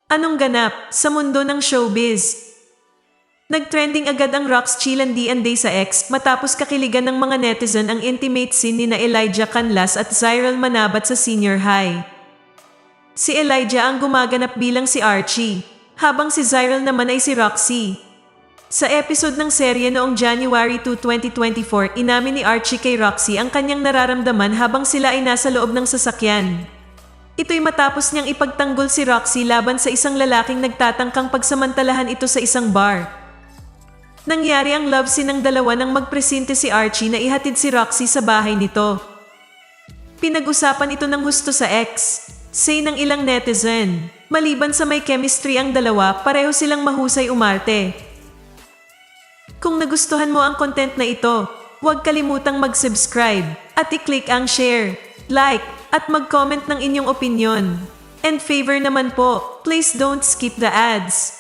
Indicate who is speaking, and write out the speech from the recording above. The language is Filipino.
Speaker 1: Anong ganap sa mundo ng showbiz? Nagtrending agad ang Rox Chilandian Day sa X matapos kakiligan ng mga netizen ang intimate scene ni na Elijah Canlas at Zyril Manabat sa senior high. Si Elijah ang gumaganap bilang si Archie, habang si Zyril naman ay si Roxy. Sa episode ng serye noong January 2, 2024, inamin ni Archie kay Roxy ang kanyang nararamdaman habang sila ay nasa loob ng sasakyan. Ito'y matapos niyang ipagtanggol si Roxy laban sa isang lalaking nagtatangkang pagsamantalahan ito sa isang bar. Nangyari ang love scene ng dalawa nang magpresente si Archie na ihatid si Roxy sa bahay nito. Pinag-usapan ito ng husto sa X, say ng ilang netizen. Maliban sa may chemistry ang dalawa, pareho silang mahusay umarte. Kung nagustuhan mo ang content na ito, huwag kalimutang mag-subscribe at i-click ang share, like, at mag-comment ng inyong opinion. And favor naman po, please don't skip the ads.